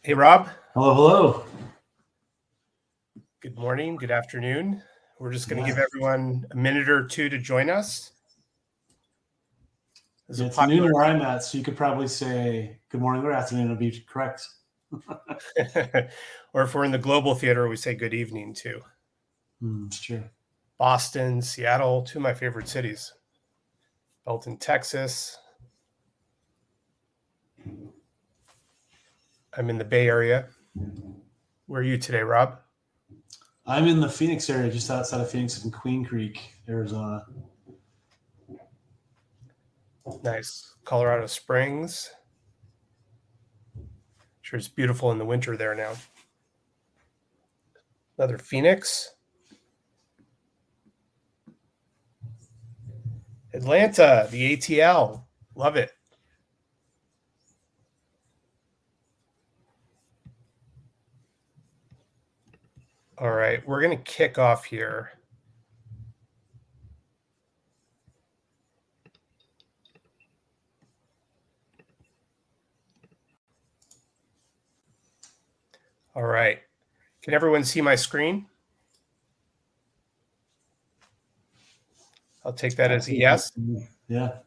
Hey, Rob. Hello, hello. Good morning. Good afternoon. We're just going to give everyone a minute or two to join us. It's noon where I'm at, so you could probably say good morning or afternoon. It'll be correct. Or if we're in the global theater, we say good evening too. It's true. Boston, Seattle, two of my favorite cities. Belton, Texas. I'm in the Bay Area. Where are you today, Rob? I'm in the Phoenix area, just outside of Phoenix in Queen Creek, Arizona. Nice. Colorado Springs. Sure, it's beautiful in the winter there now. Another Phoenix. Atlanta, the ATL. Love it. All right, we're going to kick off here. All right. Can everyone see my screen? I'll take that as a yes. Yeah.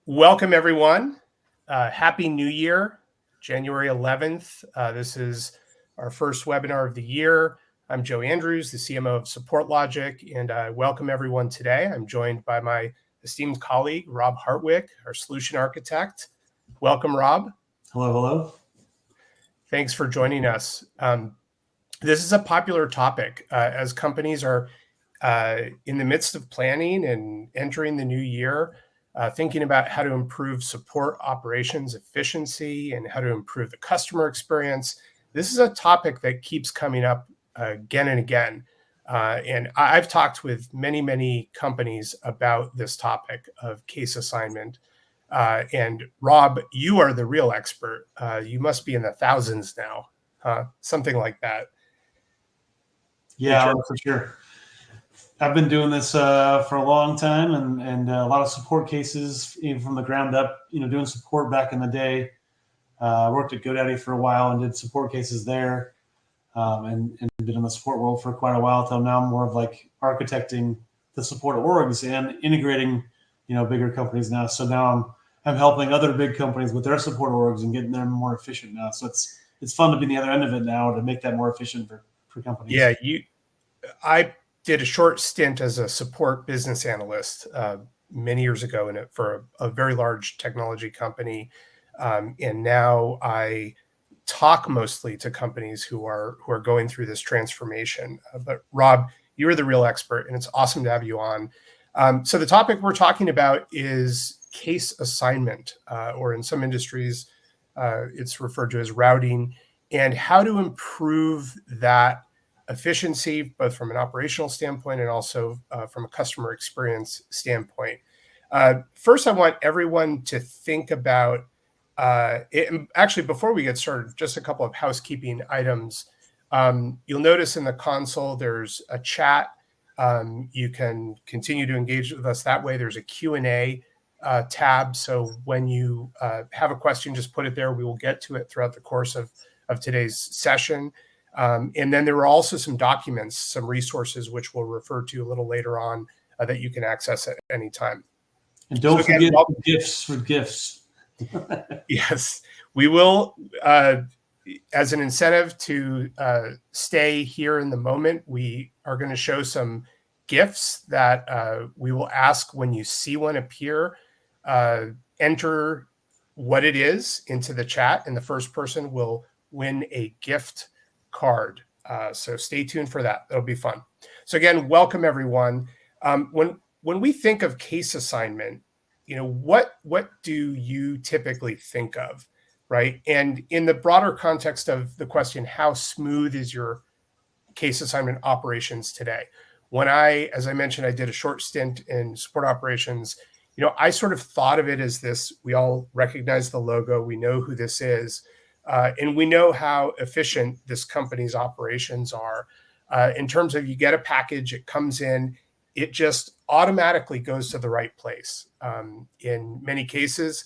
Welcome, everyone. Happy New Year, January 11th. This is our first webinar of the year. I'm Joe Andrews, the CMO of SupportLogic, and I welcome everyone today. I'm joined by my esteemed colleague, Rob Hartwick, our solution architect. Welcome, Rob. Hello, hello. Thanks for joining us. This is a popular topic as companies are in the midst of planning and entering the new year, thinking about how to improve support operations efficiency and how to improve the customer experience. This is a topic that keeps coming up again and again. And I've talked with many, many companies about this topic of case assignment. And Rob, you are the real expert. You must be in the thousands now, something like that. Yeah, for sure. I've been doing this for a long time, and a lot of support cases, even from the ground up. Doing support back in the day. I worked at GoDaddy for a while and did support cases there, and been in the support world for quite a while. Till now, I'm more of like architecting the support orgs and integrating, bigger companies now. So now I'm helping other big companies with their support orgs and getting them more efficient now. So it's fun to be on the other end of it now to make that more efficient for companies. Yeah, I did a short stint as a support business analyst many years ago for a very large technology company, and now I talk mostly to companies who are going through this transformation. But Rob, you're the real expert, and it's awesome to have you on. So the topic we're talking about is case assignment, or in some industries, it's referred to as routing, and how to improve that efficiency, both from an operational standpoint and also from a customer experience standpoint. First, I want everyone to think about actually, before we get started, just a couple of housekeeping items. You'll notice in the console, there's a chat. You can continue to engage with us that way. There's a Q&A tab. So when you have a question, just put it there. We will get to it throughout the course of today's session. And then there are also some documents, some resources, which we'll refer to a little later on that you can access at any time. And don't forget gifts for gifts. Yes, we will. As an incentive to stay here in the moment, we are going to show some gifts that we will ask when you see one appear. Enter what it is into the chat, and the first person will win a gift card. So stay tuned for that. That'll be fun. So again, welcome everyone. When we think of case assignment, what do you typically think of, right? And in the broader context of the question, how smooth is your case assignment operations today? When as I mentioned, I did a short stint in support operations, I sort of thought of it as this: we all recognize the logo, we know who this is, and we know how efficient this company's operations are. In terms of, you get a package, it comes in, it just automatically goes to the right place. In many cases,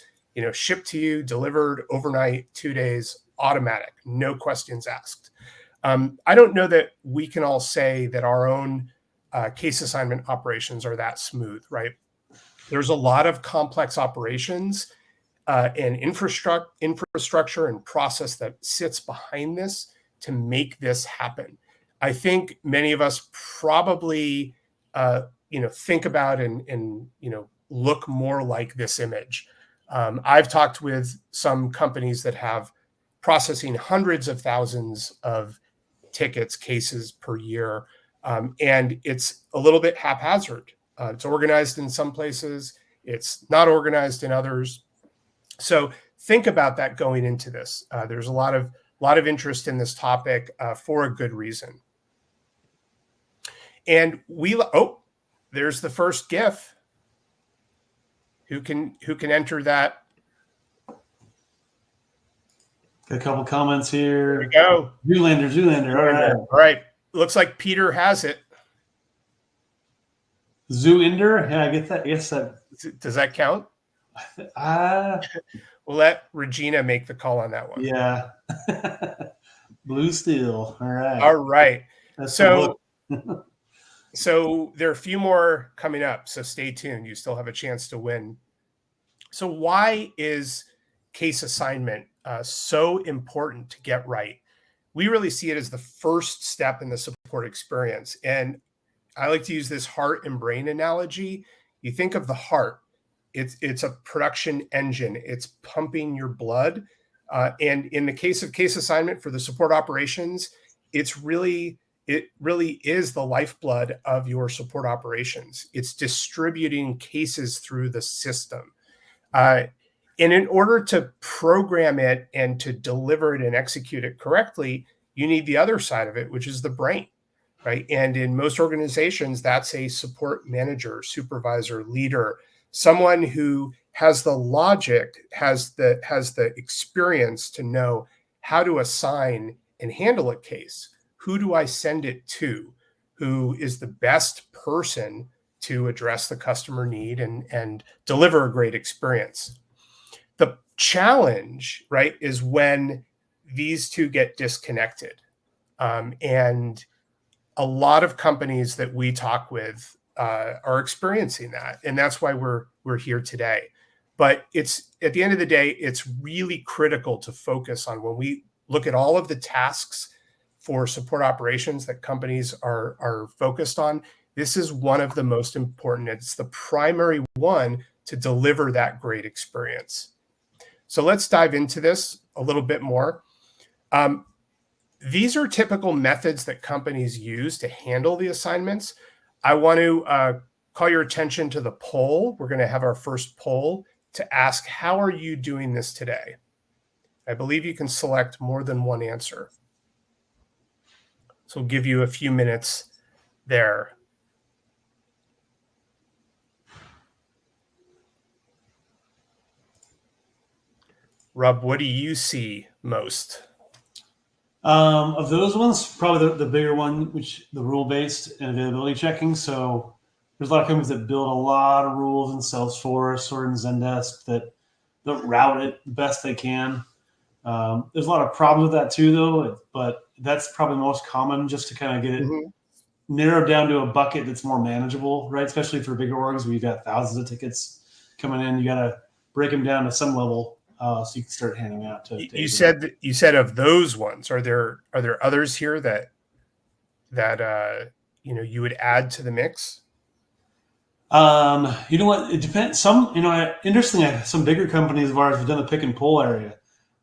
shipped to you, delivered overnight, 2 days, automatic, no questions asked. I don't know that we can all say that our own case assignment operations are that smooth, right? There's a lot of complex operations and infrastructure and process that sits behind this to make this happen. I think many of us probably, think about and look more like this image. I've talked with some companies that have processing hundreds of thousands of tickets, cases per year, and it's a little bit haphazard. It's organized in some places, it's not organized in others. So think about that going into this. There's a lot of interest in this topic for a good reason. And there's the first GIF. Who can enter that? Got a couple comments here. There we go. Zoolander. All right. Looks like Peter has it. Zooinder? Yeah, I get that. Yes, that. Does that count? We'll let Regina make the call on that one. Yeah. Blue Steel. All right. All right. That's so there are a few more coming up, so stay tuned. You still have a chance to win. So why is case assignment so important to get right? We really see it as the first step in the support experience. And I like to use this heart and brain analogy. You think of the heart. It's a production engine. It's pumping your blood. And in the case of case assignment for the support operations, it really is the lifeblood of your support operations. It's distributing cases through the system. And in order to program it and to deliver it and execute it correctly, you need the other side of it, which is the brain, right? And in most organizations, that's a support manager, supervisor, leader, someone who has the logic, has the experience to know how to assign and handle a case. Who do I send it to? Who is the best person to address the customer need and deliver a great experience? The challenge, right, is when these two get disconnected. And a lot of companies that we talk with are experiencing that. And that's why we're here today. But it's at the end of the day, it's really critical to focus on when we look at all of the tasks for support operations that companies are focused on. This is one of the most important. It's the primary one to deliver that great experience. So let's dive into this a little bit more. These are typical methods that companies use to handle the assignments. I want to call your attention to the poll. We're going to have our first poll to ask, how are you doing this today? I believe you can select more than one answer. So we'll give you a few minutes there. Rob, what do you see most? Of those ones, probably the bigger one, which the rule-based and availability checking. So there's a lot of companies that build a lot of rules in Salesforce or in Zendesk that route it the best they can. There's a lot of problems with that too, though, but that's probably most common, just to kind of get it narrowed down to a bucket that's more manageable, right? Especially for bigger orgs where you've got thousands of tickets coming in. You got to break them down to some level so you can start handing out to. You said of those ones, are there others here that you would add to the mix? You know what? It depends. Some, interestingly, some bigger companies of ours have done the pick and pull area.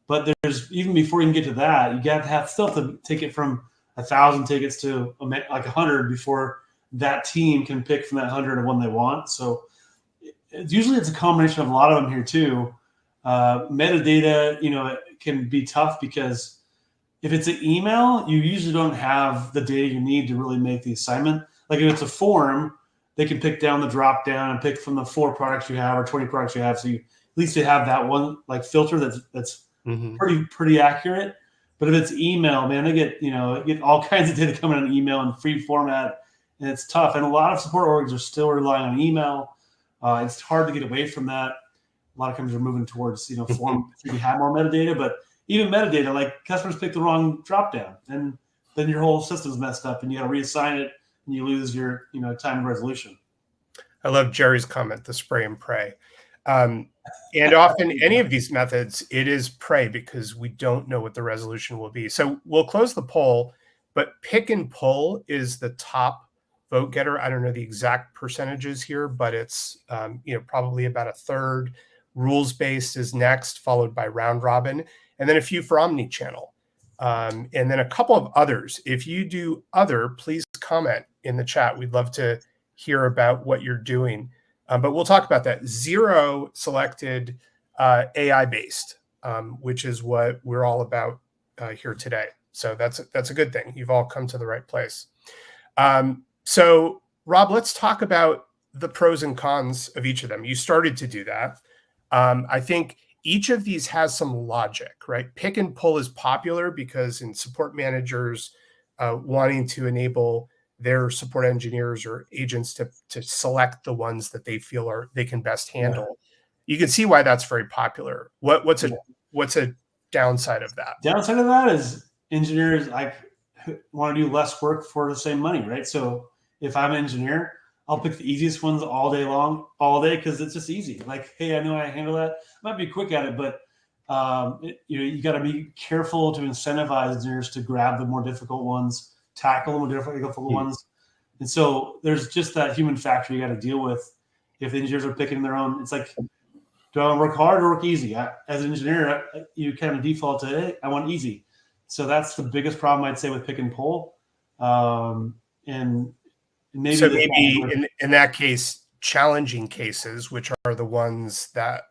But there's, even before you can get to that, you got to still have to take it from 1,000 tickets to like 100 before that team can pick from that 100 of one they want. So usually it's a combination of a lot of them here too. Metadata, it can be tough because if it's an email, you usually don't have the data you need to really make the assignment. Like if it's a form, they can pick down the drop down and pick from the 4 products you have or 20 products you have. So at least you have that one like filter that's pretty accurate. But if it's email, man, they get all kinds of data coming in email in free format, and it's tough. And a lot of support orgs are still relying on email. It's hard to get away from that. a lot of companies are moving towards, form so you can have more metadata, but even metadata, like customers pick the wrong dropdown, and then your whole system's messed up, and you got to reassign it, and you lose your, time of resolution. I love Jerry's comment, the spray and pray. And often any of these methods, it is pray because we don't know what the resolution will be. So we'll close the poll, but pick and pull is the top vote getter. I don't know the exact percentages here, but it's probably about a third. Rules based is next, followed by round robin, and then a few for omni-channel. And then a couple of others. If you do other, please comment in the chat. We'd love to hear about what you're doing. But we'll talk about that. Zero selected AI based, which is what we're all about here today. So that's a good thing. You've all come to the right place. So Rob, let's talk about the pros and cons of each of them. You started to do that. I think each of these has some logic, right? Pick and pull is popular because in support managers wanting to enable their support engineers or agents to select the ones that they feel they can best handle. Yeah. You can see why that's very popular. What's a downside of that? Downside of that is engineers want to do less work for the same money, right? So if I'm an engineer, I'll pick the easiest ones all day long, all day, because it's just easy. Like, hey, I know how to handle that. I might be quick at it, but you got to be careful to incentivize engineers to grab the more difficult ones, tackle the more difficult ones. And so there's just that human factor you got to deal with. If the engineers are picking their own, it's like, do I want to work hard or work easy? As an engineer, you kind of default to, hey, I want easy. So that's the biggest problem I'd say with pick and pull. And maybe in that case, challenging cases, which are the ones that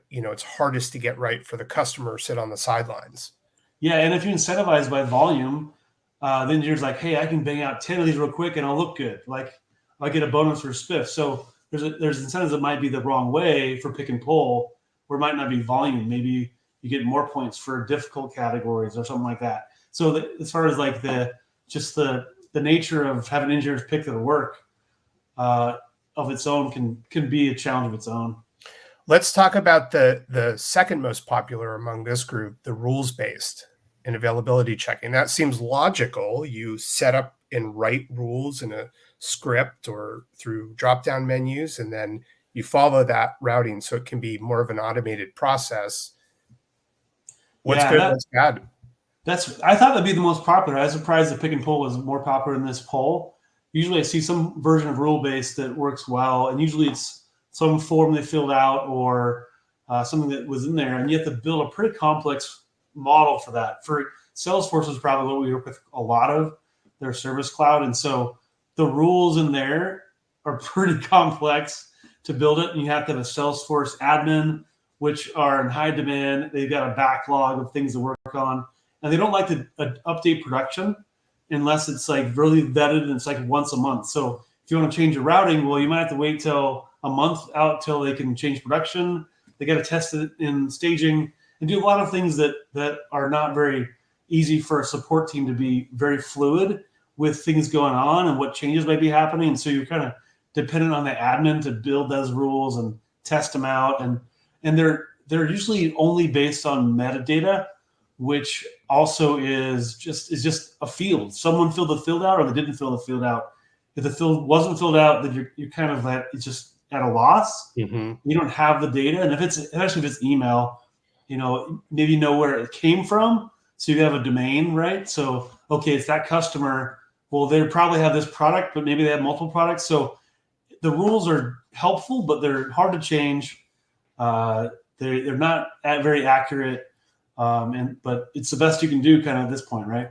it's hardest to get right for the customer, sit on the sidelines. Yeah, and if you incentivize by volume, then engineers like, hey, I can bang out 10 of these real quick and I'll look good. Like I'll get a bonus for spiff. So there's incentives that might be the wrong way for pick and pull, where it might not be volume. Maybe you get more points for difficult categories or something like that. So as far as like the nature of having engineers pick their work of its own can be a challenge of its own. Let's talk about the second most popular among this group, the rules-based and availability checking. That seems logical. You set up and write rules in a script or through drop-down menus, and then you follow that routing so it can be more of an automated process. What's good, what's bad? I thought that'd be the most popular. I was surprised that pick and pull was more popular in this poll. Usually I see some version of rule-based that works well, and usually it's some form they filled out or something that was in there, and you have to build a pretty complex model for that. For Salesforce is probably what we work with a lot of, their Service Cloud, and so the rules in there are pretty complex to build it, and you have to have a Salesforce admin, which are in high demand. They've got a backlog of things to work on, and they don't like to update production unless it's like really vetted and it's like once a month. So if you want to change your routing, well, you might have to wait till a month out till they can change production. They got to test it in staging and do a lot of things that are not very easy for a support team to be very fluid with things going on and what changes might be happening. And so you're kind of dependent on the admin to build those rules and test them out. And they're usually only based on metadata, which also is just a field. Someone filled the field out or they didn't fill the field out. If the field wasn't filled out, then you're kind of it's just at a loss. Mm-hmm. You don't have the data. And especially if it's email, maybe you know where it came from. So you have a domain, right? So, okay, it's that customer. Well, they probably have this product, but maybe they have multiple products. So the rules are helpful, but they're hard to change. They're not very accurate. But it's the best you can do kind of at this point, right?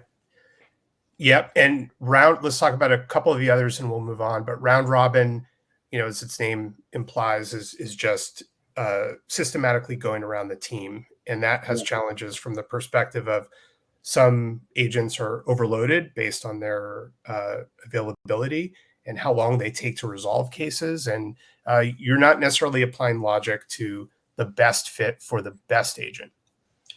Yep. And let's talk about a couple of the others and we'll move on. But round robin, as its name implies, is just systematically going around the team. And that has challenges from the perspective of some agents are overloaded based on their availability and how long they take to resolve cases. And you're not necessarily applying logic to the best fit for the best agent.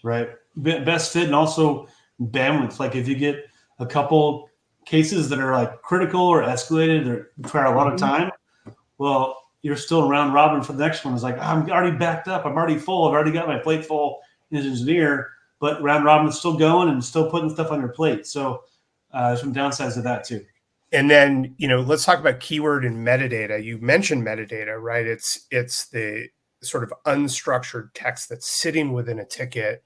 Right. Best fit and also bandwidth. Like if you get a couple cases that are like critical or escalated or require a lot of time, well, you're still round robin for the next one. It's like, I'm already backed up. I'm already full. I've already got my plate full as an engineer, but round robin is still going and still putting stuff on your plate. So there's some downsides to that too. And then, let's talk about keyword and metadata. You mentioned metadata, right? It's the sort of unstructured text that's sitting within a ticket.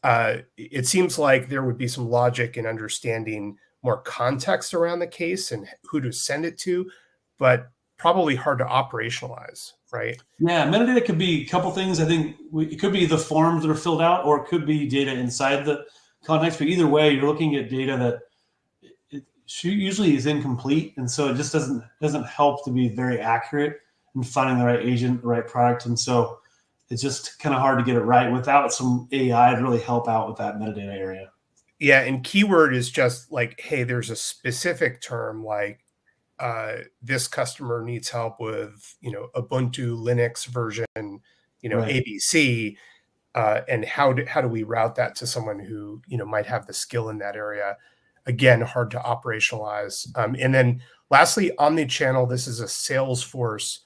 It seems like there would be some logic in understanding more context around the case and who to send it to, but probably hard to operationalize, right? Yeah, metadata could be a couple things. I think it could be the forms that are filled out, or it could be data inside the context. But either way, you're looking at data that it usually is incomplete, and so it just doesn't help to be very accurate in finding the right agent, the right product, and so it's just kind of hard to get it right without some AI to really help out with that metadata area. Yeah, and keyword is just like, hey, there's a specific term like this customer needs help with Ubuntu Linux version Right. ABC, and how do we route that to someone who might have the skill in that area. Again, hard to operationalize. And then lastly, omni-channel. This is a Salesforce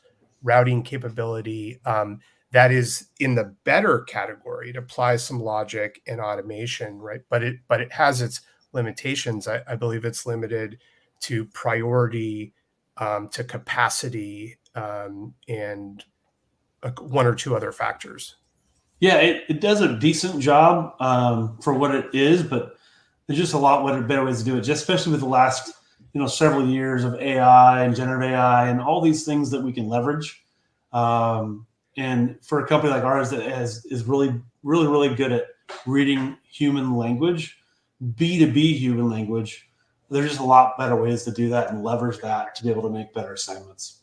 routing capability that is in the better category. It applies some logic and automation, right? But it has its limitations. I believe it's limited to priority, to capacity, and one or two other factors. Yeah, it does a decent job for what it is, but there's just a lot better ways to do it, just especially with the last several years of AI and generative AI and all these things that we can leverage. And for a company like ours that is really, really, really good at reading human language, B2B human language, there's just a lot better ways to do that and leverage that to be able to make better assignments.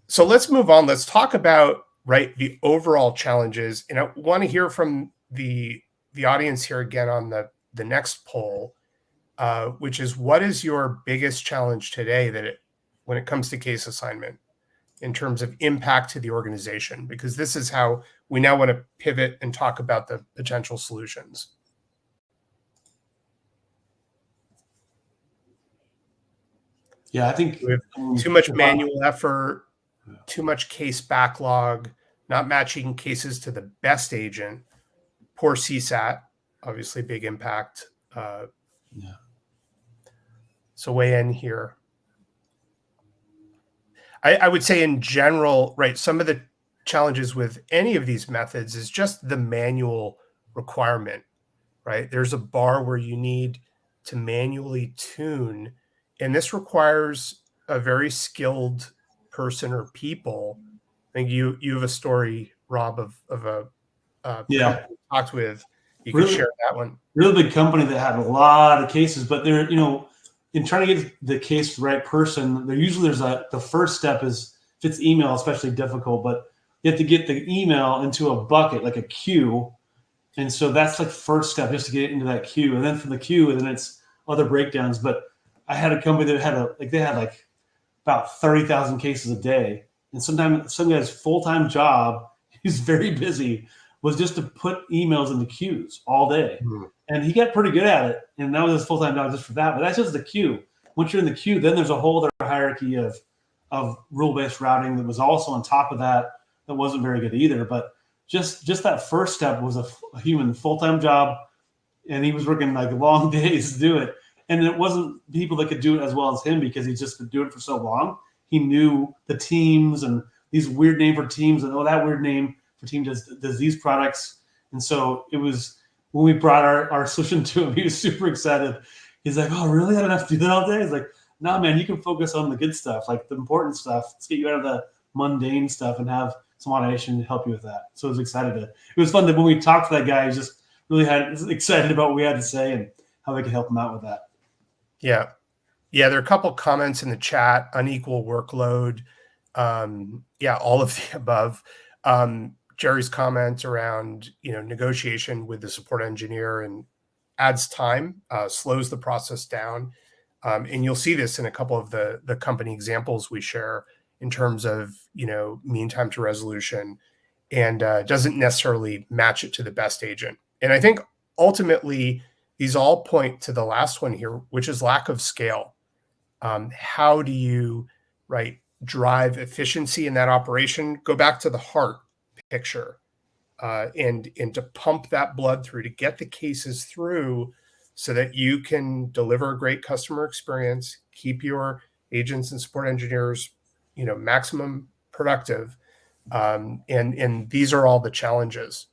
So let's move on. Let's talk about the overall challenges, and I want to hear from the audience here again on the next poll, which is, what is your biggest challenge today when it comes to case assignment in terms of impact to the organization? Because this is how we now want to pivot and talk about the potential solutions. Yeah, I think we have too much manual effort, too much case backlog, not matching cases to the best agent, poor CSAT, obviously big impact. Yeah. So weigh in here. I would say in general, right, some of the challenges with any of these methods is just the manual requirement, right? There's a bar where you need to manually tune, and this requires a very skilled person or people. I think you have a story, Rob, of a company you talked with. You could share that one. Really big company that had a lot of cases, but they're in trying to get the case to the right person, the first step is, if it's email, especially difficult, but you have to get the email into a bucket, like a queue. And so that's like first step, just to get it into that queue. And then from the queue, and then it's other breakdowns. But I had a company that had about 30,000 cases a day. And sometimes some guy's full-time job, he's very busy, was just to put emails in the queues all day. Mm-hmm. And he got pretty good at it. And that was his full-time job just for that. But that's just the queue. Once you're in the queue, then there's a whole other hierarchy of rule-based routing that was also on top of that wasn't very good either. But just that first step was a human full-time job. And he was working like long days to do it. And it wasn't people that could do it as well as him, because he just could do it for so long. He knew the teams and these weird name for teams, and that weird name for team does these products. And so it was, when we brought our solution to him, he was super excited. He's like, "Oh, really? I don't have to do that all day?" He's like, "No, man, you can focus on the good stuff, like the important stuff. Let's get you out of the mundane stuff and have some automation to help you with that." So I was excited it was fun that when we talked to that guy, he just really was excited about what we had to say and how we could help him out with that. Yeah. There are a couple comments in the chat: unequal workload. All of the above. Jerry's comment around, negotiation with the support engineer and adds time, slows the process down. And you'll see this in a couple of the company examples we share in terms of, mean time to resolution, and doesn't necessarily match it to the best agent. And I think ultimately these all point to the last one here, which is lack of scale. How do you drive efficiency in that operation, go back to the heart picture, and to pump that blood through to get the cases through so that you can deliver a great customer experience, keep your agents and support engineers, maximum productive. And these are all the challenges.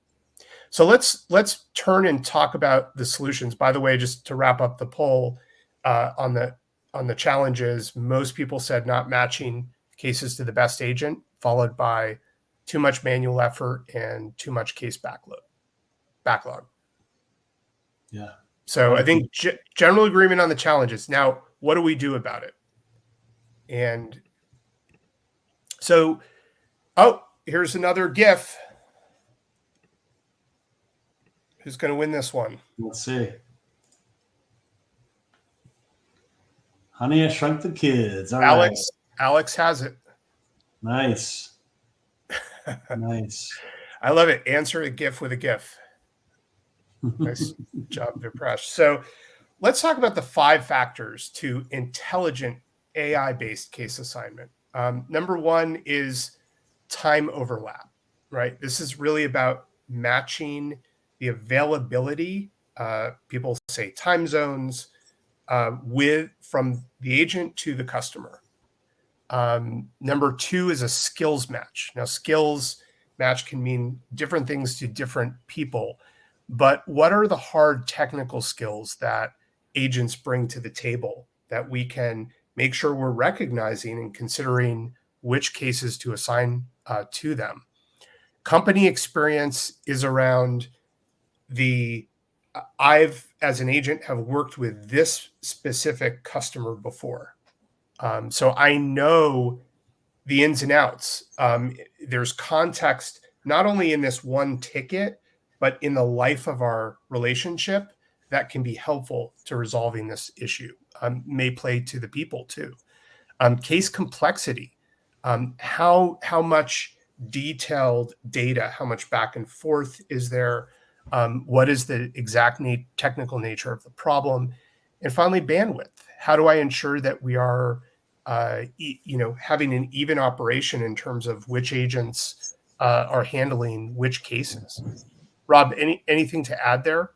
So let's turn and talk about the solutions. By the way, just to wrap up the poll, on the challenges, most people said not matching cases to the best agent, followed by too much manual effort and too much case backlog. Yeah. So I think general agreement on the challenges. Now, what do we do about it? And so, here's another GIF. Who's going to win this one? Let's see. Honey, I Shrunk the Kids. All right. Alex has it. Nice. Nice. I love it. Answer a GIF with a GIF. Nice job, Vipresh. So let's talk about the 5 factors to intelligent AI-based case assignment. Number 1 is time overlap, right? This is really about matching the availability, people say time zones, from the agent to the customer. Number 2 is a skills match. Now, skills match can mean different things to different people, but what are the hard technical skills that agents bring to the table that we can make sure we're recognizing and considering which cases to assign to them? Company experience is around I've, as an agent, have worked with this specific customer before. So I know the ins and outs. There's context, not only in this one ticket, but in the life of our relationship that can be helpful to resolving this issue. May play to the people too. Case complexity, how much detailed data, how much back and forth is there? What is the exact technical nature of the problem? And finally, bandwidth. How do I ensure that we are having an even operation in terms of which agents are handling which cases? Rob, anything to add there?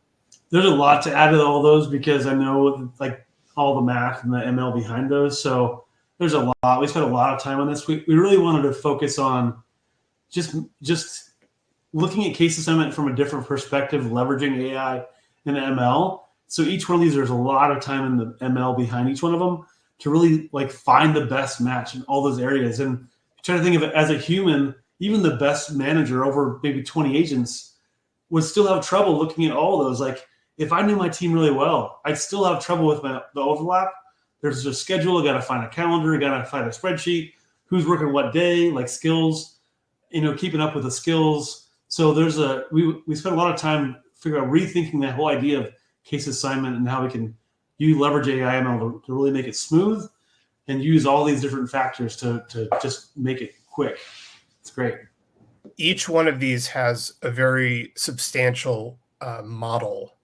There's a lot to add to all those because I know like all the math and the ML behind those. So there's a lot. We spent a lot of time on this. We really wanted to focus on just looking at case assignment from a different perspective, leveraging AI and ML. So each one of these, there's a lot of time in the ML behind each one of them to really like find the best match in all those areas. And trying to think of it as a human, even the best manager over maybe 20 agents would still have trouble looking at all of those. Like if I knew my team really well, I'd still have trouble with the overlap. There's a schedule. I got to find a calendar. I got to find a spreadsheet. Who's working what day? Like skills, keeping up with the skills. So we spent a lot of time figuring out rethinking that whole idea of case assignment and how we can leverage AI ML to really make it smooth and use all these different factors to just make it quick. It's great. Each one of these has a very substantial model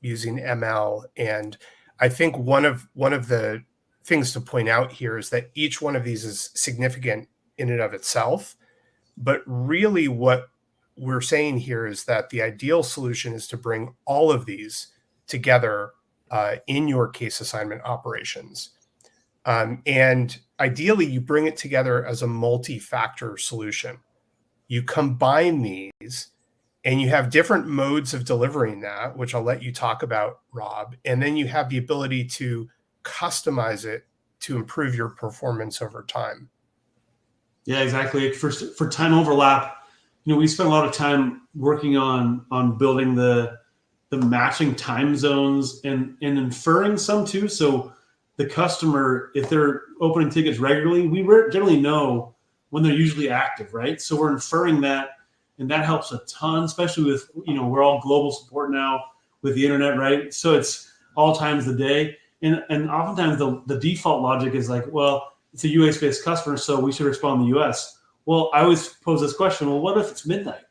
using ML, and I think one of the things to point out here is that each one of these is significant in and of itself, but really what we're saying here is that the ideal solution is to bring all of these together in your case assignment operations. And ideally, you bring it together as a multi-factor solution. You combine these and you have different modes of delivering that, which I'll let you talk about, Rob. And then you have the ability to customize it to improve your performance over time. Yeah, exactly. For time overlap, we spent a lot of time working on building the matching time zones and inferring some too. So the customer, if they're opening tickets regularly, we generally know when they're usually active, right? So we're inferring that, and that helps a ton, especially with, we're all global support now with the internet, right? So it's all times of the day. And oftentimes the default logic is like, well, it's a US-based customer, so we should respond in the US. Well, I always pose this question, well, what if it's midnight?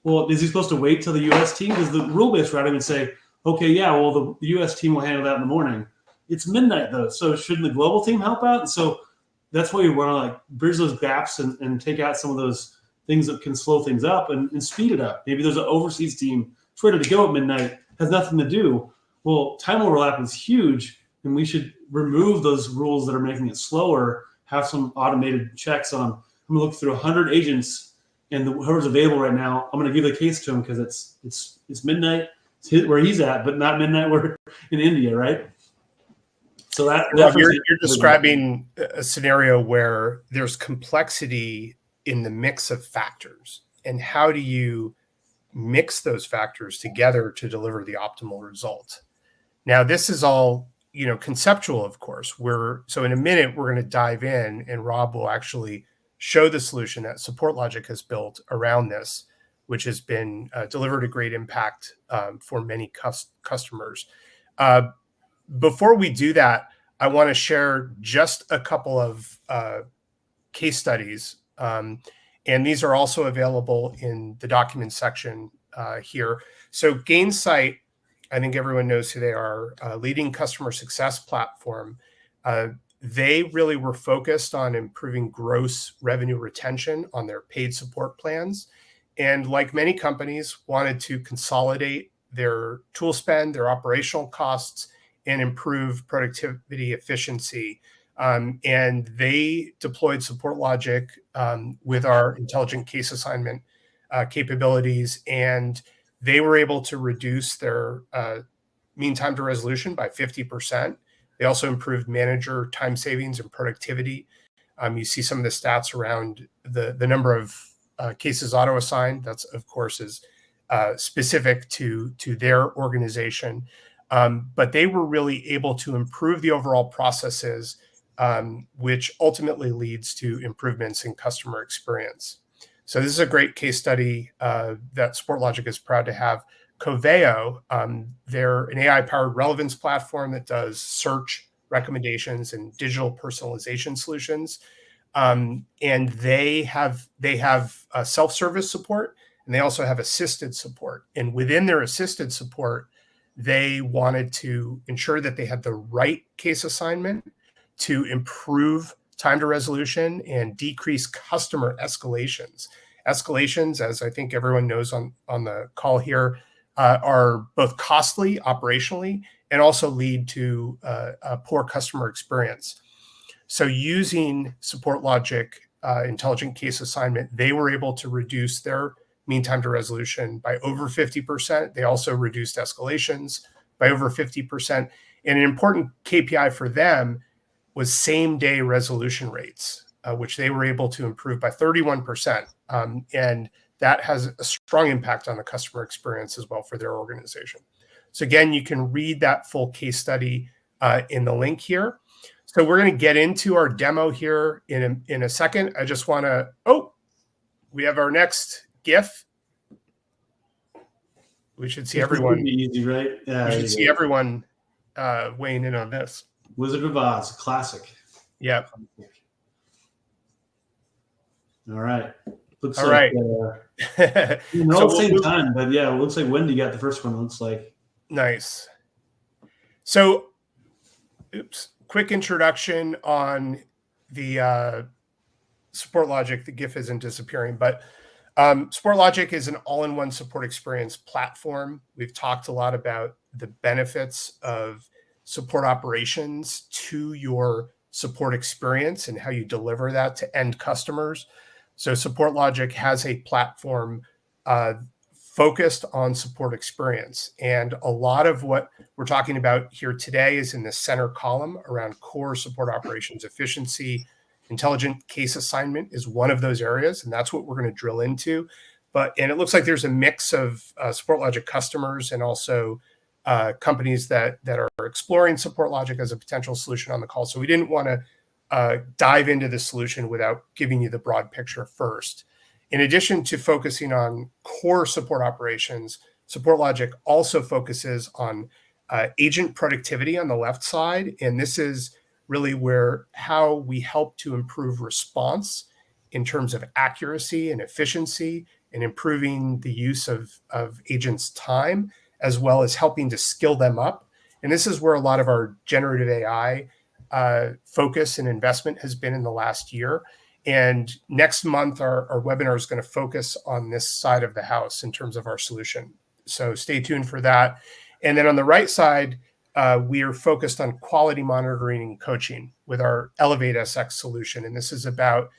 Well, is he supposed to wait till the US team? Because the rule-based routing would say, okay, yeah, well, the US team will handle that in the morning. It's midnight, though, so shouldn't the global team help out? And so that's why you want to like bridge those gaps and take out some of those things that can slow things up and speed it up. Maybe there's an overseas team that's ready to go at midnight, has nothing to do. Well, time overlap is huge, and we should remove those rules that are making it slower. Have some automated checks on. I'm going to look through 100 agents, and whoever's available right now, I'm going to give the case to him because it's midnight where he's at, but not midnight where in India, right? So that Rob, you're describing a scenario where there's complexity in the mix of factors, and how do you mix those factors together to deliver the optimal result? Now, this is all, conceptual, of course. So in a minute, we're going to dive in, and Rob will actually show the solution that SupportLogic has built around this, which has been delivered a great impact for many customers. Before we do that, I want to share just a couple of case studies. And these are also available in the document section here. So Gainsight, I think everyone knows who they are, a leading customer success platform. They really were focused on improving gross revenue retention on their paid support plans. And like many companies, wanted to consolidate their tool spend, their operational costs, and improve productivity efficiency. And they deployed SupportLogic with our intelligent case assignment capabilities, and they were able to reduce their mean time to resolution by 50%. They also improved manager time savings and productivity. You see some of the stats around the number of cases auto-assigned. That's, of course, is specific to their organization. But they were really able to improve the overall processes, which ultimately leads to improvements in customer experience. So this is a great case study that SupportLogic is proud to have. Coveo, they're an AI-powered relevance platform that does search recommendations and digital personalization solutions. And they have self-service support, and they also have assisted support. And within their assisted support, they wanted to ensure that they had the right case assignment to improve time to resolution and decrease customer escalations. Escalations, as I think everyone knows on the call here, are both costly operationally and also lead to a poor customer experience. So using SupportLogic intelligent case assignment, they were able to reduce their mean time to resolution by over 50%. They also reduced escalations by over 50%. And an important KPI for them was same-day resolution rates, which they were able to improve by 31%. And that has a strong impact on the customer experience as well for their organization. So again, you can read that full case study in the link here. So we're going to get into our demo here in a second. I just want to, we have our next GIF. We should see everyone. Easy, right? Yeah, we should see everyone weighing in on this. Wizard of Oz, classic. Yep. All right. Looks all like, right. We're all at the same time, but yeah, it looks like Wendy got the first one. Looks like. Nice. So, quick introduction on the SupportLogic. The GIF isn't disappearing, but SupportLogic is an all-in-one support experience platform. We've talked a lot about the benefits of support operations to your support experience and how you deliver that to end customers. So SupportLogic has a platform focused on support experience. And a lot of what we're talking about here today is in the center column around core support operations efficiency. Intelligent case assignment is one of those areas, and that's what we're going to drill into. And it looks like there's a mix of SupportLogic customers and also companies that are exploring SupportLogic as a potential solution on the call. So we didn't want to dive into the solution without giving you the broad picture first. In addition to focusing on core support operations, SupportLogic also focuses on agent productivity on the left side. And this is really how we help to improve response in terms of accuracy and efficiency and improving the use of agents' time, as well as helping to skill them up. And this is where a lot of our generative AI focus and investment has been in the last year. And next month, our webinar is going to focus on this side of the house in terms of our solution. So stay tuned for that. And then on the right side, we are focused on quality monitoring and coaching with our Elevate SX solution. And this is about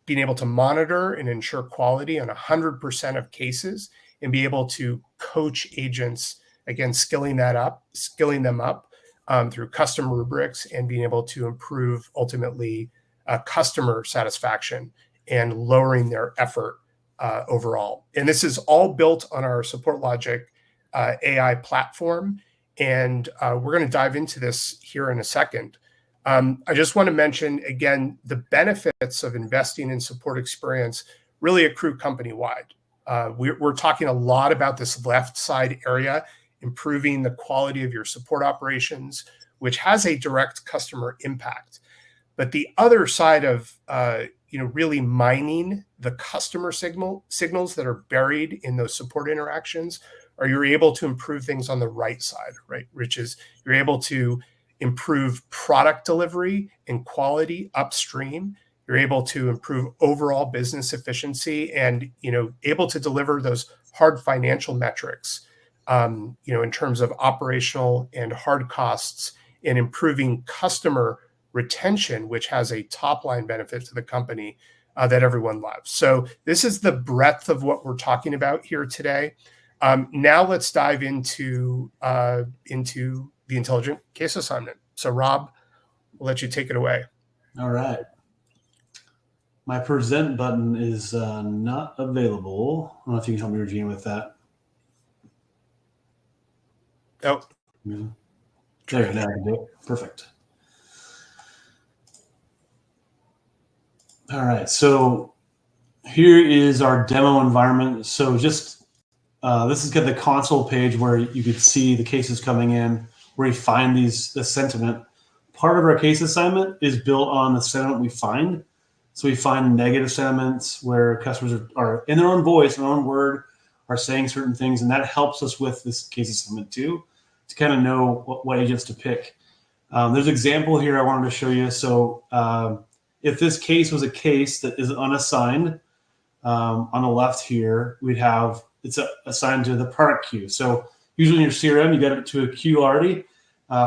being able to monitor and ensure quality on 100% of cases and be able to coach agents, again, skilling them up through custom rubrics and being able to improve ultimately customer satisfaction and lowering their effort overall. And this is all built on our SupportLogic AI platform. And we're going to dive into this here in a second. I just want to mention, again, the benefits of investing in support experience really accrue company-wide. We're talking a lot about this left side area, improving the quality of your support operations, which has a direct customer impact. But the other side of really mining the customer signals that are buried in those support interactions, are you're able to improve things on the right side, right? Which is you're able to improve product delivery and quality upstream. You're able to improve overall business efficiency and able to deliver those hard financial metrics, in terms of operational and hard costs, and improving customer retention, which has a top line benefit to the company that everyone loves. So this is the breadth of what we're talking about here today. Now let's dive into the intelligent case assignment. So Rob, we'll let you take it away. All right. My present button is not available. I don't know if you can help me, Regina, with that. Oh. Yeah. There, now I can do it. Perfect. All right. So here is our demo environment. So just this is the console page where you could see the cases coming in, where you find the sentiment. Part of our case assignment is built on the sentiment we find. So we find negative sentiments where customers are in their own voice, in their own word, are saying certain things, and that helps us with this case assignment too, to kind of know what agents to pick. There's an example here I wanted to show you. So if this case was a case that is unassigned, on the left here, we'd have it's assigned to the product queue. So usually in your CRM, you get it to a queue already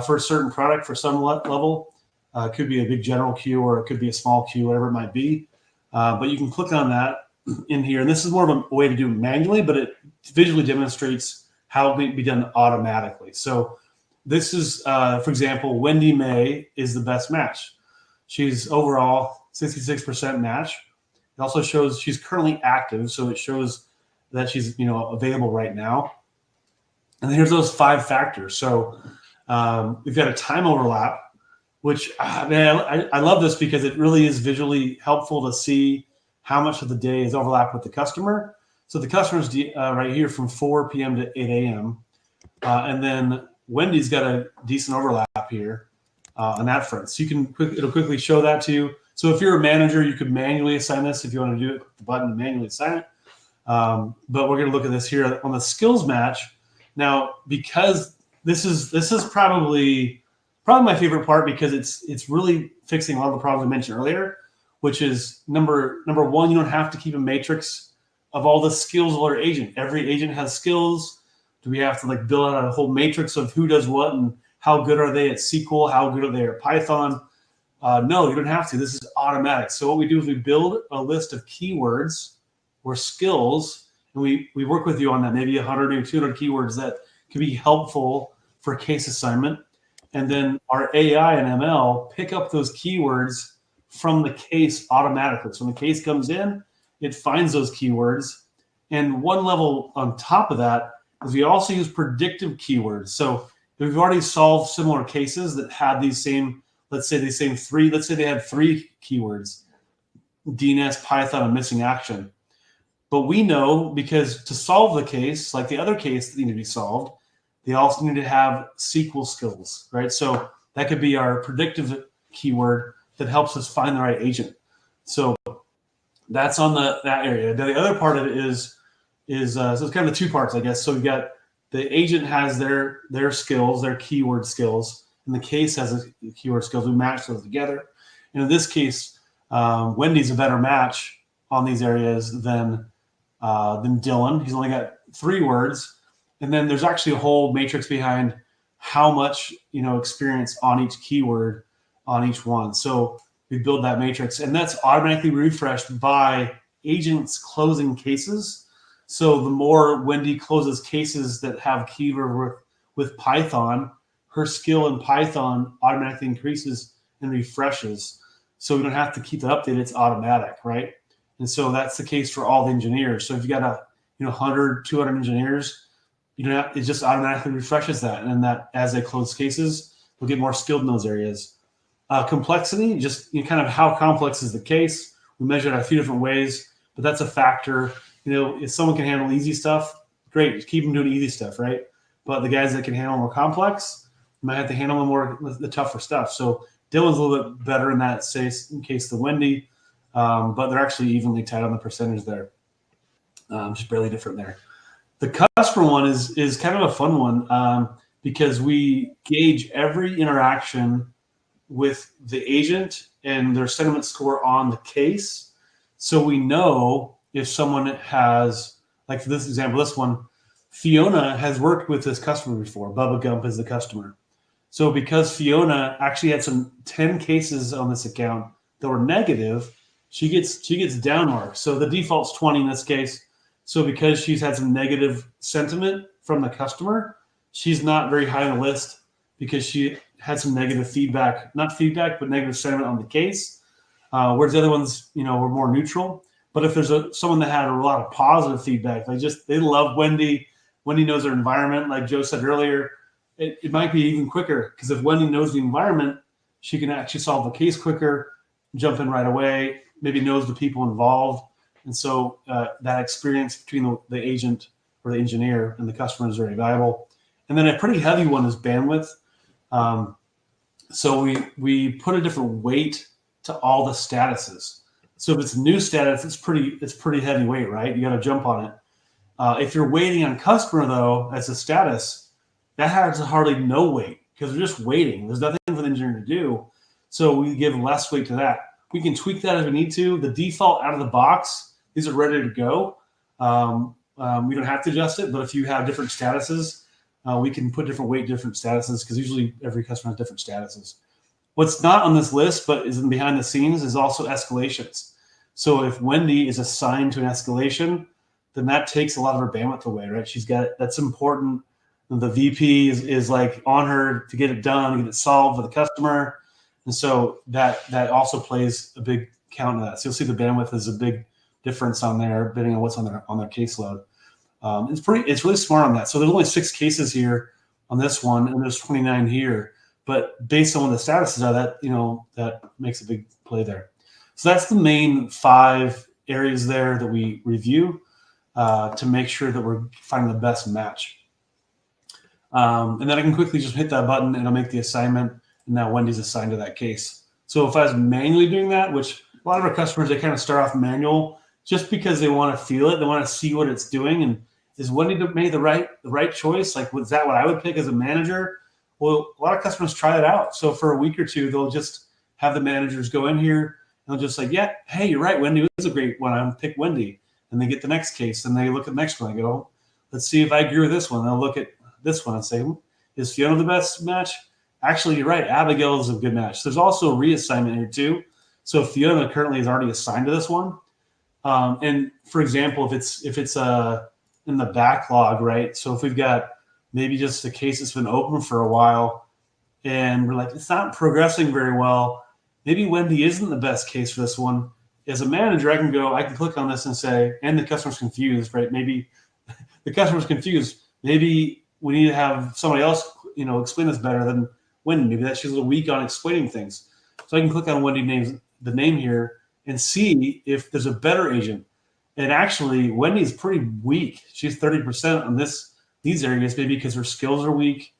for a certain product for some level. It could be a big general queue or it could be a small queue, whatever it might be. But you can click on that in here. And this is more of a way to do it manually, but it visually demonstrates how it may be done automatically. So this is, for example, Wendy May is the best match. She's overall 66% match. It also shows she's currently active, so it shows that she's available right now. And then here's those 5 factors. So we've got a time overlap, which I love this because it really is visually helpful to see how much of the day is overlapped with the customer. So the customer's right here from 4 p.m. to 8 a.m. And then Wendy's got a decent overlap here on that front. So it'll quickly show that to you. So if you're a manager, you could manually assign this if you want to do it with the button, manually assign it. But we're going to look at this here on the skills match. Now, because this is probably my favorite part, because it's really fixing a lot of the problems I mentioned earlier, which is number one, you don't have to keep a matrix of all the skills of our agent. Every agent has skills. Do we have to build out a whole matrix of who does what and how good are they at SQL? How good are they at Python? No, you don't have to. This is automatic. So what we do is we build a list of keywords or skills, and we work with you on that, maybe 100 or 200 keywords that can be helpful for a case assignment. And then our AI and ML pick up those keywords from the case automatically. So when the case comes in, it finds those keywords. And one level on top of that is we also use predictive keywords. So we've already solved similar cases that had these same, let's say they had 3 keywords, DNS, Python, and missing action. But we know, because to solve the case, like the other case that need to be solved, they also need to have SQL skills, right? So that could be our predictive keyword that helps us find the right agent. So that's on that area. Now the other part of it is so it's kind of 2 parts, I guess. So we've got the agent has their skills, their keyword skills, and the case has a keyword skills. We match those together. And in this case, Wendy's a better match on these areas than Dylan. He's only got 3 words, and then there's actually a whole matrix behind how much experience on each keyword on each one. So we build that matrix, and that's automatically refreshed by agents closing cases. So the more Wendy closes cases that have keyword with Python, her skill in Python automatically increases and refreshes. So we don't have to keep it updated; it's automatic, right? And so that's the case for all the engineers. So if you got 100, 200 engineers, it just automatically refreshes that, and that as they close cases, they'll get more skilled in those areas. Complexity, just kind of how complex is the case. We measure it a few different ways, but that's a factor. If someone can handle easy stuff, great, just keep them doing easy stuff, right? But the guys that can handle more complex, you might have to handle more the tougher stuff. So Dylan's a little bit better in that case than Wendy, but they're actually evenly tied on the percentage there. Just barely different there. The customer one is kind of a fun one because we gauge every interaction with the agent and their sentiment score on the case. So we know if someone has, like for this example, this one, Fiona has worked with this customer before. Bubba Gump is the customer. So because Fiona actually had some 10 cases on this account that were negative, she gets down marks. So the default's 20 in this case. So because she's had some negative sentiment from the customer, she's not very high on the list because she had some negative feedback, not feedback, but negative sentiment on the case. Whereas the other ones, were more neutral. But if there's someone that had a lot of positive feedback, they love Wendy. Wendy knows their environment. Like Joe said earlier, it might be even quicker because if Wendy knows the environment, she can actually solve the case quicker, jump in right away, maybe knows the people involved. And so that experience between the agent or the engineer and the customer is very valuable. And then a pretty heavy one is bandwidth. So we put a different weight to all the statuses. So if it's a new status, it's pretty heavy weight, right? You got to jump on it. If you're waiting on customer though, as a status, that has hardly no weight because they're just waiting. There's nothing for the engineer to do. So we give less weight to that. We can tweak that as we need to. The default out of the box, these are ready to go. We don't have to adjust it, but if you have different statuses, we can put different weight, different statuses, because usually every customer has different statuses. What's not on this list, but is in behind the scenes, is also escalations. So if Wendy is assigned to an escalation, then that takes a lot of her bandwidth away, right? That's important. The VP is like on her to get it done, get it solved for the customer. And so that also plays a big count in that. So you'll see the bandwidth is a big difference on there, depending on what's on their caseload. It's really smart on that. So there's only 6 cases here on this one, and there's 29 here. But based on what the statuses are, that makes a big play there. So that's the main 5 areas there that we review to make sure that we're finding the best match. And then I can quickly just hit that button and it'll make the assignment. And now Wendy's assigned to that case. So if I was manually doing that, which a lot of our customers, they kind of start off manual just because they want to feel it. They want to see what it's doing. And is Wendy made the right choice? Like, was that what I would pick as a manager? Well, a lot of customers try it out. So for a week or two, they'll just have the managers go in here and they'll just say, yeah, hey, you're right. Wendy is a great one. I'm pick Wendy. And they get the next case and they look at the next one and go, let's see if I agree with this one. They'll look at this one and say, is Fiona the best match? Actually, you're right. Abigail is a good match. There's also a reassignment here too. So Fiona currently is already assigned to this one. And for example, if it's in the backlog, right? So if we've got maybe just a case that's been open for a while and we're like, it's not progressing very well. Maybe Wendy isn't the best case for this one. As a manager, I can click on this and say, and the customer's confused, right? Maybe the customer's confused. Maybe we need to have somebody else, explain this better than Wendy. Maybe that she's a little weak on explaining things. So I can click on the name here, and see if there's a better agent. And actually, Wendy's pretty weak. She's 30% on these areas, maybe because her skills are weak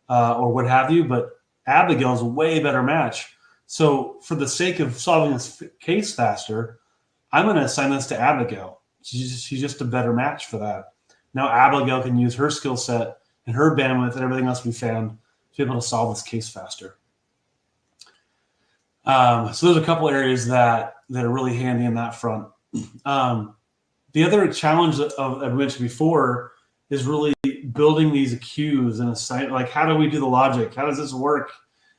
or what have you. But Abigail's a way better match. So for the sake of solving this case faster, I'm going to assign this to Abigail. She's just a better match for that. Now Abigail can use her skill set and her bandwidth and everything else we found to be able to solve this case faster. So there's a couple areas that are really handy in that front. The other challenge that I mentioned before is really building these queues and assign, like, how do we do the logic? How does this work?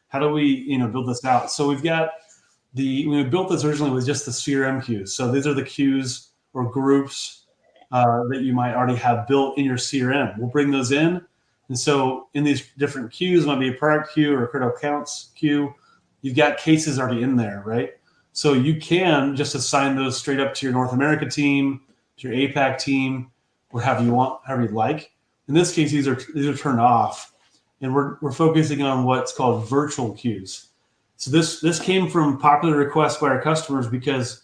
How do we, build this out? So we built this originally with just the CRM queues. So these are the queues or groups that you might already have built in your CRM. We'll bring those in. And so in these different queues, might be a product queue or a critical accounts queue, you've got cases already in there, right? So you can just assign those straight up to your North America team, to your APAC team, or however you like. In this case, these are turned off, and we're focusing on what's called virtual queues. So this came from popular requests by our customers because,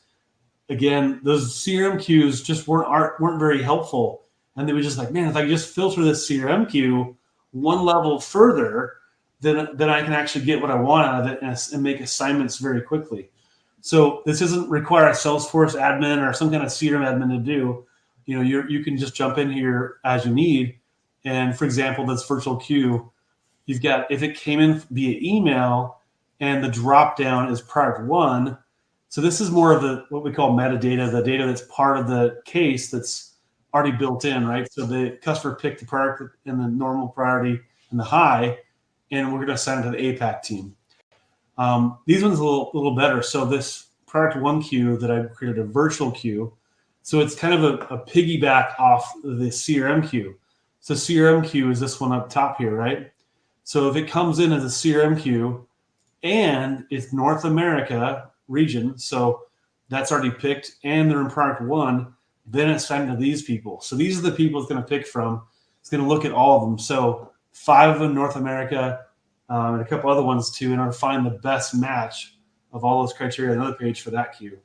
again, those CRM queues just weren't very helpful, and they were just like, man, if I just filter this CRM queue one level further, then I can actually get what I want out of it and make assignments very quickly. So this doesn't require a Salesforce admin or some kind of CRM admin to do. You can just jump in here as you need. And for example, this virtual queue, you've got, if it came in via email and the drop down is product 1. So this is more of what we call metadata, the data that's part of the case that's already built in, right? So the customer picked the product in the normal priority and the high, and we're going to assign it to the APAC team. These ones a little better. So this product 1 queue that I created a virtual queue. So it's kind of a piggyback off the CRM queue. So CRM queue is this one up top here, right? So if it comes in as a CRM queue and it's North America region, so that's already picked and they're in product 1, then it's assigned to these people. So these are the people it's going to pick from. It's going to look at all of them. So 5 of them North America, and a couple other ones too, in order to find the best match of all those criteria on another page for that queue.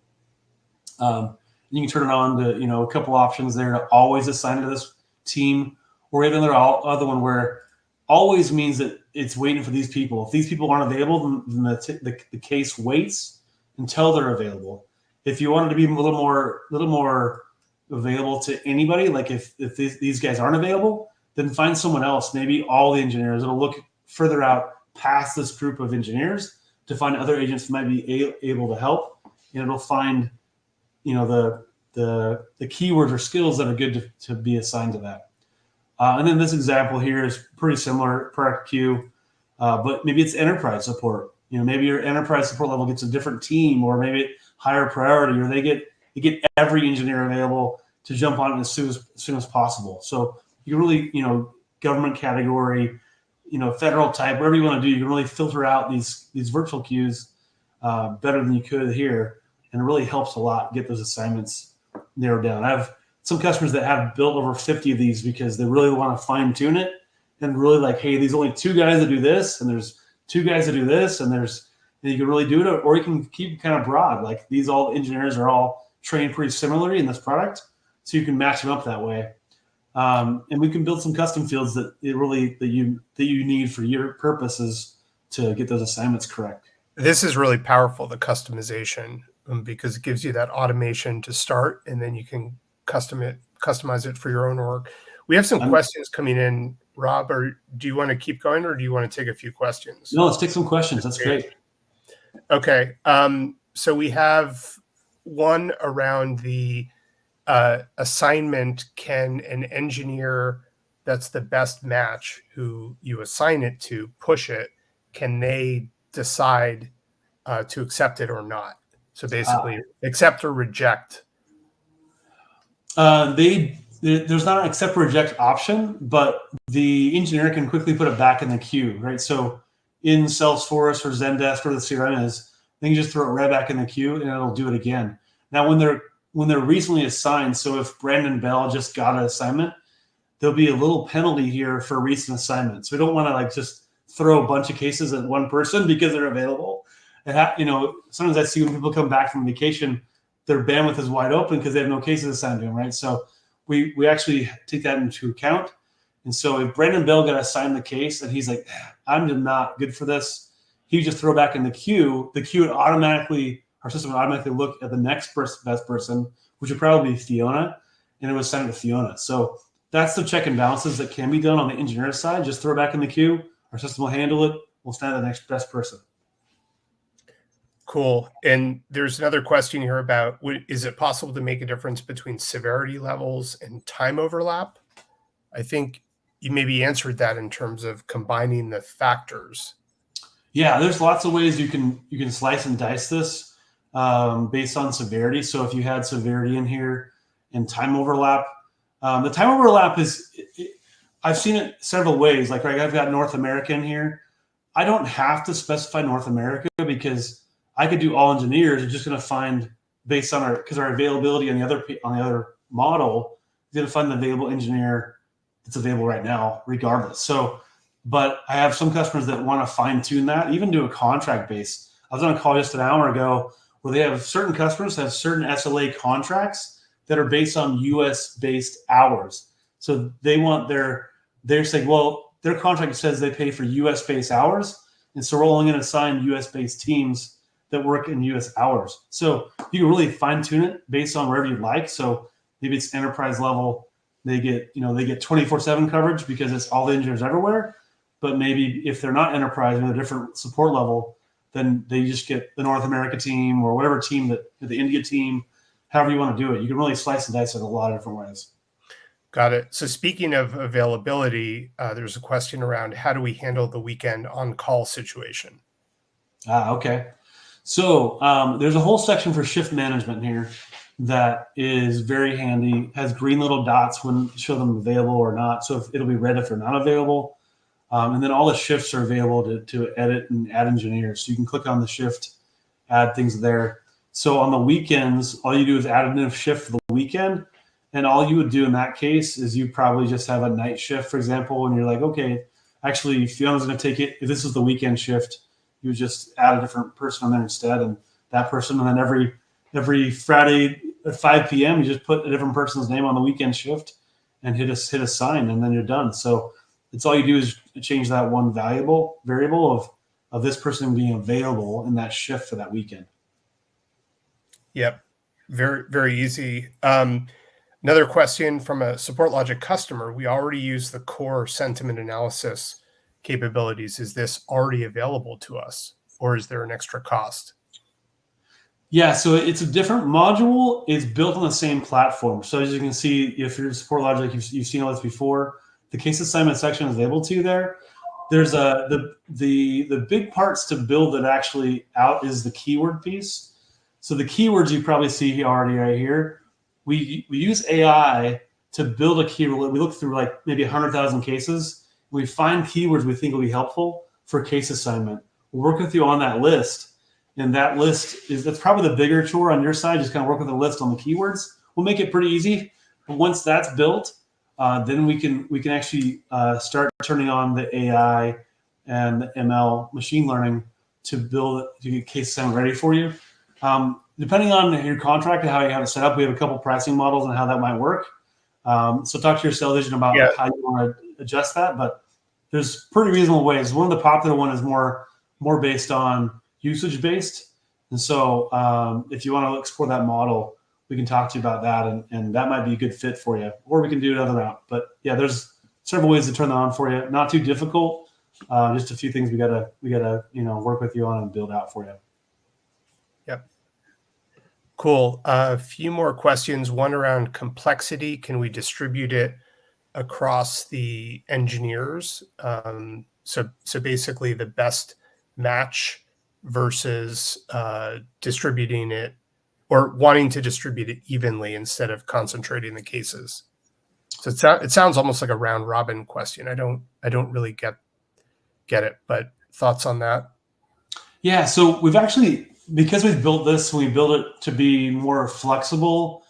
You can turn it on to, a couple options there to always assign to this team, or even another other one where always means that it's waiting for these people. If these people aren't available, then the case waits until they're available. If you wanted to be a little more available to anybody, like if these guys aren't available, then find someone else, maybe all the engineers. It'll look further out past this group of engineers to find other agents that might be able to help, and it'll find the keywords or skills that are good to be assigned to that. And then this example here is pretty similar, product queue, but maybe it's enterprise support. Maybe your enterprise support level gets a different team, or maybe higher priority, or they get every engineer available to jump on it as soon as possible. So you really, government category, federal type, whatever you want to do, you can really filter out these virtual queues better than you could here, and it really helps a lot get those assignments narrowed down. I have some customers that have built over 50 of these because they really want to fine tune it and really like, hey, there's only 2 guys that do this, and there's 2 guys that do this, and you can really do it, or you can keep it kind of broad. Like all engineers are all trained pretty similarly in this product, so you can match them up that way. And we can build some custom fields that you need for your purposes to get those assignments correct. This is really powerful, the customization, because it gives you that automation to start, and then you can customize it for your own org. We have some questions coming in, Rob, or do you want to keep going, or do you want to take a few questions? No, let's take some questions. That's great. Okay. So we have one around the assignment. Can an engineer that's the best match who you assign it to push it? Can they decide to accept it or not? So basically accept or reject. There's not an accept or reject option, but the engineer can quickly put it back in the queue, right? So in Salesforce or Zendesk or the CRM is, they can just throw it right back in the queue and it'll do it again. Now, when they're recently assigned, so if Brandon Bell just got an assignment, there'll be a little penalty here for recent assignments. We don't want to just throw a bunch of cases at one person because they're available. Sometimes I see when people come back from vacation, their bandwidth is wide open because they have no cases assigned to them, right? So we actually take that into account. And so if Brandon Bell got assigned the case and he's like, I'm not good for this, he would just throw back in the queue would automatically, our system would automatically look at the next best person, which would probably be Fiona, and it was sent to Fiona. So that's the check and balances that can be done on the engineer side. Just throw back in the queue. Our system will handle it. We'll stand the next best person. Cool. And there's another question here about, is it possible to make a difference between severity levels and time overlap? I think you maybe answered that in terms of combining the factors. Yeah, there's lots of ways you can slice and dice this based on severity. So if you had severity in here and time overlap, the time overlap I've seen it several ways. Like I've got North America in here. I don't have to specify North America because I could do all engineers. You're just going to find based on our availability on the other model, you're going to find the available engineer that's available right now, regardless. So, but I have some customers that want to fine tune that, even do a contract base. I was on a call just an hour ago where they have certain customers have certain SLA contracts that are based on US based hours. So they're saying, well, their contract says they pay for US based hours. And so we're only going to assign US based teams that work in US hours. So you can really fine tune it based on wherever you like. So maybe it's enterprise level. They get 24/7 coverage because it's all the engineers everywhere. But maybe if they're not enterprise and a different support level, then they just get the North America team or whatever team the India team, however you want to do it. You can really slice and dice it a lot of different ways. Got it. So speaking of availability, there's a question around how do we handle the weekend on-call situation? Okay. So there's a whole section for shift management here that is very handy. Has green little dots when show them available or not. So it'll be red if they're not available. And then all the shifts are available to edit and add engineers. So you can click on the shift, add things there. So on the weekends, all you do is add a new shift for the weekend. And all you would do in that case is you probably just have a night shift, for example, and you're like, okay, actually, Fiona's going to take it. If this is the weekend shift, you just add a different person on there instead, and that person, and then every Friday at 5 p.m. you just put a different person's name on the weekend shift and hit assign, and then you're done. So it's all you do is change that one variable of this person being available in that shift for that weekend. Yep, very very easy. Another question from a SupportLogic customer: we already use the core sentiment analysis capabilities. Is this already available to us, or is there an extra cost? Yeah, so it's a different module. It's built on the same platform. So as you can see, if you're SupportLogic, you've seen all this before. The case assignment section is able to there. There's the big parts to build it actually out is the keyword piece. So the keywords you probably see already right here. We use AI to build a keyword. We look through like maybe 100,000 cases. We find keywords we think will be helpful for case assignment. We'll work with you on that list. And that list that's probably the bigger chore on your side. Just kind of work with the list on the keywords. We'll make it pretty easy. But once that's built, then we can actually start turning on the AI and the ML machine learning to get case assignment ready for you. Depending on your contract and how you have it set up, we have a couple pricing models and how that might work. So talk to your sales agent about how you want to adjust that. But there's pretty reasonable ways. One of the popular one is more based on usage based. And so if you want to explore that model, we can talk to you about that, and that might be a good fit for you. Or we can do another route. But yeah, there's several ways to turn that on for you. Not too difficult. Just a few things we gotta work with you on and build out for you. Yep. Cool. A few more questions. One around complexity. Can we distribute it across the engineers? So basically the best match versus distributing it or wanting to distribute it evenly instead of concentrating the cases. So it sounds almost like a round robin question. I don't really get it, but thoughts on that? Yeah. So we've actually, because we've built this, we built it to be more flexible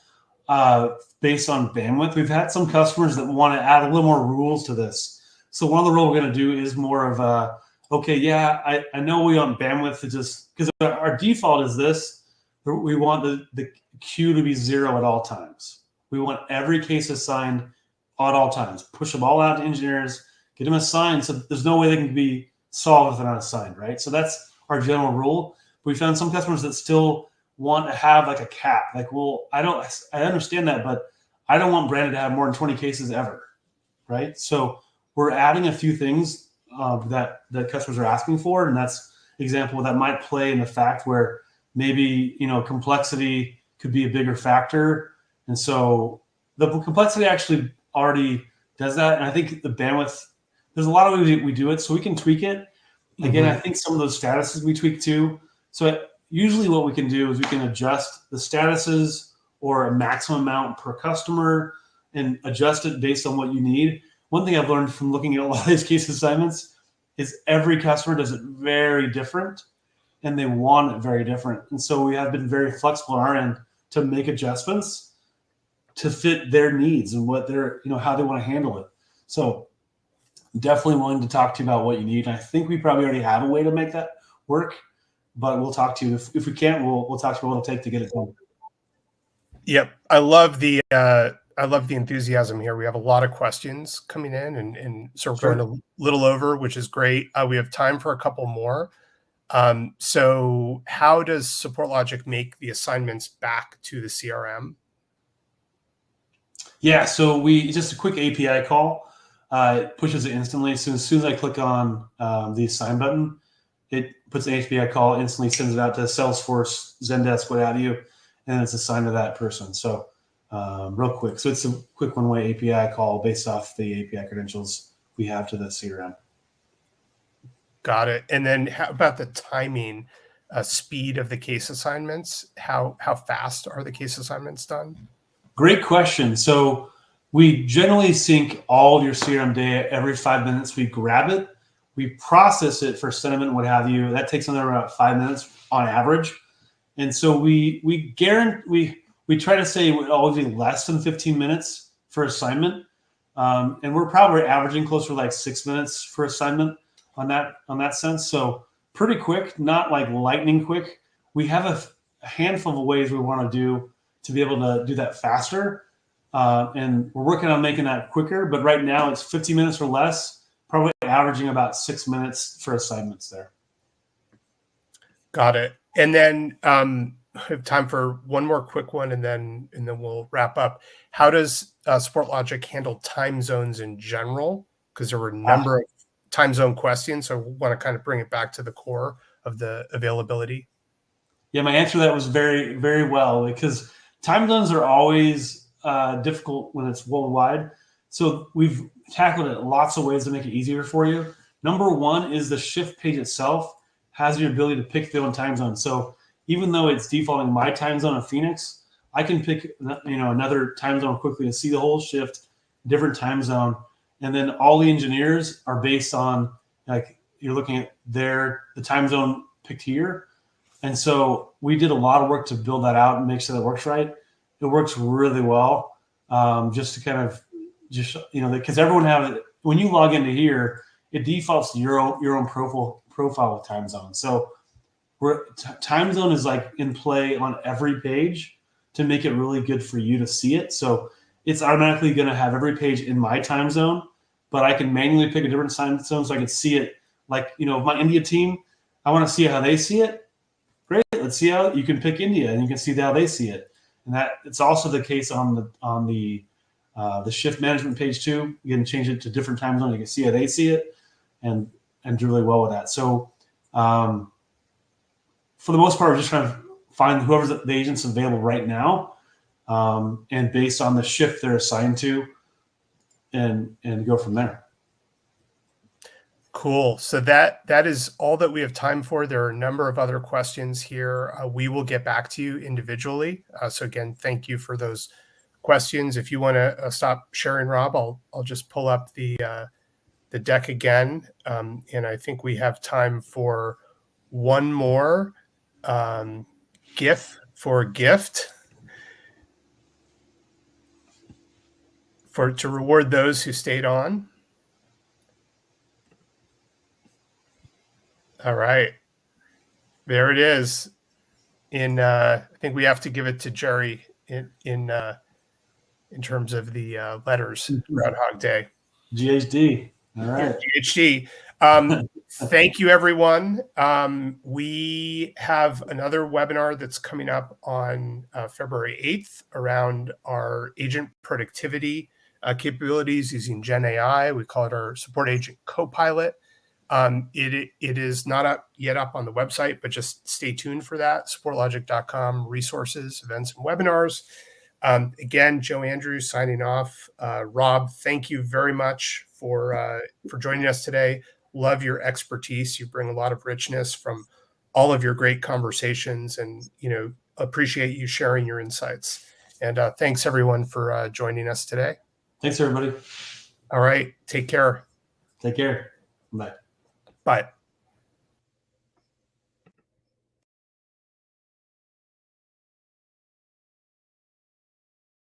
based on bandwidth. We've had some customers that want to add a little more rules to this. So one of the rules we're going to do is more of a, okay, yeah, I know we want bandwidth to just, because our default is this, we want the queue to be 0 at all times. We want every case assigned at all times. Push them all out to engineers, get them assigned so there's no way they can be solved if they're not assigned, right? So that's our general rule. We found some customers that still want to have like a cap. Like, well, I understand that, but I don't want Brandon to have more than 20 cases ever, right? So we're adding a few things that customers are asking for, and that's an example that might play in the fact where maybe complexity could be a bigger factor, and so the complexity actually already does that. And I think the bandwidth, there's a lot of ways we do it, so we can tweak it. Again, I think some of those statuses we tweak too. So usually what we can do is we can adjust the statuses or a maximum amount per customer and adjust it based on what you need. One thing I've learned from looking at a lot of these case assignments is every customer does it very different and they want it very different. And so we have been very flexible on our end to make adjustments to fit their needs and what they're, how they want to handle it. So definitely willing to talk to you about what you need. And I think we probably already have a way to make that work, but we'll talk to you. If we can't, we'll talk to you what it'll take to get it done. Yep. I love the enthusiasm here. We have a lot of questions coming in and so we're going a little over, which is great. We have time for a couple more. So how does SupportLogic make the assignments back to the CRM? Yeah, so just a quick API call. It pushes it instantly. So as soon as I click on the assign button, it puts an API call, instantly sends it out to Salesforce, Zendesk, what have you, and it's assigned to that person. So real quick. So it's a quick one-way API call based off the API credentials we have to the CRM. Got it. And then how about the timing, speed of the case assignments? How fast are the case assignments done? Great question. So we generally sync all of your CRM data every 5 minutes. We grab it, we process it for sentiment, what have you. That takes another about 5 minutes on average. And so we try to say it would always be less than 15 minutes for assignment. And we're probably averaging closer to like 6 minutes for assignment on that sense. So pretty quick, not like lightning quick. We have a handful of ways we want to do to be able to do that faster. And we're working on making that quicker, but right now it's 50 minutes or less, probably averaging about 6 minutes for assignments there. Got it. And then I have time for one more quick one, and then we'll wrap up. How does SupportLogic handle time zones in general? Because there were a number of time zone questions, so I want to kind of bring it back to the core of the availability. Yeah, my answer to that was very, very well, because time zones are always difficult when it's worldwide. So we've tackled it lots of ways to make it easier for you. Number one is the shift page itself has your ability to pick the own time zone. So even though it's defaulting my time zone of Phoenix, I can pick another time zone quickly to see the whole shift, different time zone. And then all the engineers are based on, like, you're looking at the time zone picked here. And so we did a lot of work to build that out and make sure that works right. It works really well. Just to kind of because everyone have it. When you log into here, it defaults to your own profile with time zone. So time zone is like in play on every page to make it really good for you to see it. So it's automatically going to have every page in my time zone, but I can manually pick a different time zone so I can see it. Like, my India team, I want to see how they see it. Great. Let's see how you can pick India and you can see how they see it. And that it's also the case on the shift management page too. You can change it to different time zones. You can see how they see it and do really well with that. So for the most part, we're just trying to find whoever's the agent's available right now, and based on the shift they're assigned to, and go from there. Cool. So that is all that we have time for. There are a number of other questions here. We will get back to you individually. So again, thank you for those questions. If you want to stop sharing, Rob, I'll just pull up the deck again, and I think we have time for one more GIF for a gift to reward those who stayed on. All right, there it is. I think we have to give it to Jerry in terms of the letters. Groundhog Day. GHD. All right. GHD. Thank you, everyone. We have another webinar that's coming up on February 8th around our agent productivity capabilities using Gen AI. We call it our Support Agent Copilot. It is not up yet up on the website, but just stay tuned for that. SupportLogic.com, resources, events, and webinars. Again, Joe Andrews signing off. Rob, thank you very much for joining us today. Love your expertise. You bring a lot of richness from all of your great conversations, and appreciate you sharing your insights. And thanks everyone for joining us today. Thanks, everybody. All right, take care. Take care. Bye. Bye.